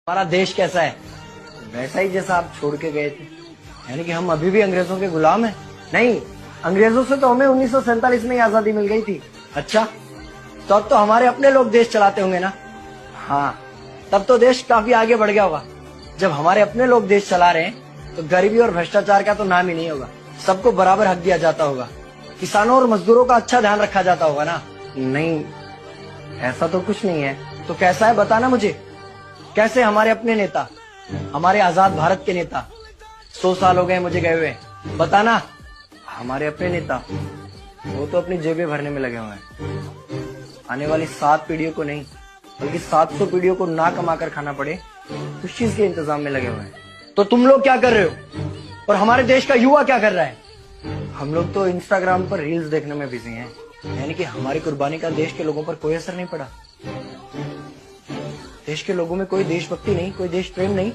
हमारा देश कैसा है? वैसा ही जैसा आप छोड़ के गए थे। यानी कि हम अभी भी अंग्रेजों के गुलाम हैं? नहीं, अंग्रेजों से तो हमें 1947 में ही आजादी मिल गई थी। अच्छा, तो अब तो हमारे अपने लोग देश चलाते होंगे ना? हाँ, तब तो देश काफी आगे बढ़ गया होगा। जब हमारे अपने लोग देश चला रहे हैं तो गरीबी और भ्रष्टाचार का तो नाम ही नहीं होगा। सबको बराबर हक दिया जाता होगा, किसानों और मजदूरों का अच्छा ध्यान रखा जाता होगा ना? नहीं, ऐसा तो कुछ नहीं है। तो कैसा है बताना मुझे। कैसे हमारे अपने नेता, हमारे आजाद भारत के नेता, 100 साल हो गए मुझे गए हुए, बताना। हमारे अपने नेता वो तो अपनी जेबें भरने में लगे हुए हैं। आने वाली 7 पीढ़ियों को नहीं बल्कि 700 पीढ़ियों को ना कमा कर खाना पड़े उस चीज के इंतजाम में लगे हुए हैं। तो तुम लोग क्या कर रहे हो और हमारे देश का युवा क्या कर रहा है? हम लोग तो इंस्टाग्राम पर रील्स देखने में बिजी हैं। यानी कि हमारी कुर्बानी का देश के लोगों पर कोई असर नहीं पड़ा। देश के लोगों में कोई देशभक्ति नहीं, कोई देश प्रेम नहीं।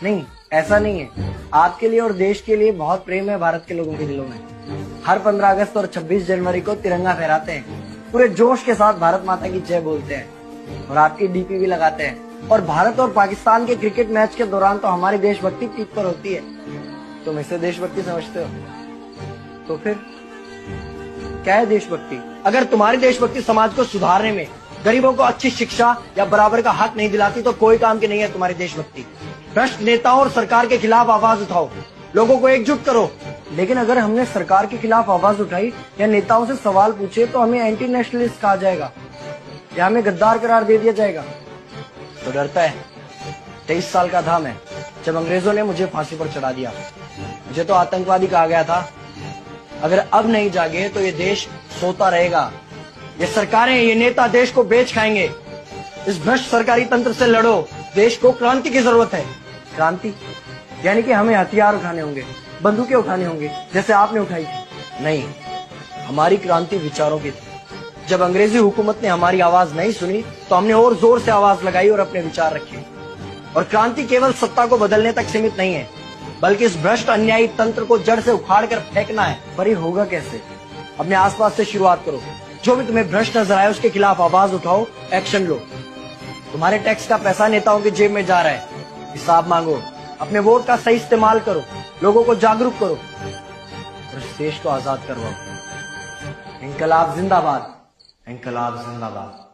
नहीं, ऐसा नहीं है। आपके लिए और देश के लिए बहुत प्रेम है भारत के लोगों के दिलों में। हर 15 अगस्त और 26 जनवरी को तिरंगा फहराते हैं, पूरे जोश के साथ भारत माता की जय बोलते हैं और आपकी डीपी भी लगाते हैं। और भारत और पाकिस्तान के क्रिकेट मैच के दौरान तो हमारी देशभक्ति पीक पर होती है। तुम इसे देशभक्ति समझते हो? तो फिर क्या है देशभक्ति? अगर तुम्हारी देशभक्ति समाज को सुधारने में, गरीबों को अच्छी शिक्षा या बराबर का हक नहीं दिलाती तो कोई काम की नहीं है तुम्हारी देशभक्ति। भ्रष्ट नेताओं और सरकार के खिलाफ आवाज उठाओ, लोगों को एकजुट करो। लेकिन अगर हमने सरकार के खिलाफ आवाज उठाई या नेताओं से सवाल पूछे तो हमें एंटी नेशनलिस्ट कहा जाएगा या हमें गद्दार करार दे दिया जाएगा। तो डरता है। 23 साल का था मैं जब अंग्रेजों ने मुझे फांसी पर चढ़ा दिया। मुझे तो आतंकवादी कहा गया था। अगर अब नहीं जागे तो ये देश सोता रहेगा। ये सरकारें, ये नेता देश को बेच खाएंगे। इस भ्रष्ट सरकारी तंत्र से लड़ो। देश को क्रांति की जरूरत है। क्रांति यानी कि हमें हथियार उठाने होंगे, बंदूकें उठाने होंगे जैसे आपने उठाई थी। नहीं, हमारी क्रांति विचारों की थी। जब अंग्रेजी हुकूमत ने हमारी आवाज नहीं सुनी तो हमने और जोर से आवाज लगाई और अपने विचार रखे। और क्रांति केवल सत्ता को बदलने तक सीमित नहीं है, बल्कि इस भ्रष्ट अन्यायी तंत्र को जड़ से उखाड़ कर फेंकना है। पर ये होगा कैसे? अपने आसपास से शुरुआत करो। जो भी तुम्हें भ्रष्ट नजर आए उसके खिलाफ आवाज उठाओ, एक्शन लो। तुम्हारे टैक्स का पैसा नेताओं की जेब में जा रहा है, हिसाब मांगो। अपने वोट का सही इस्तेमाल करो, लोगों को जागरूक करो और इस देश को आजाद करवाओ। इंकलाब जिंदाबाद, इंकलाब जिंदाबाद।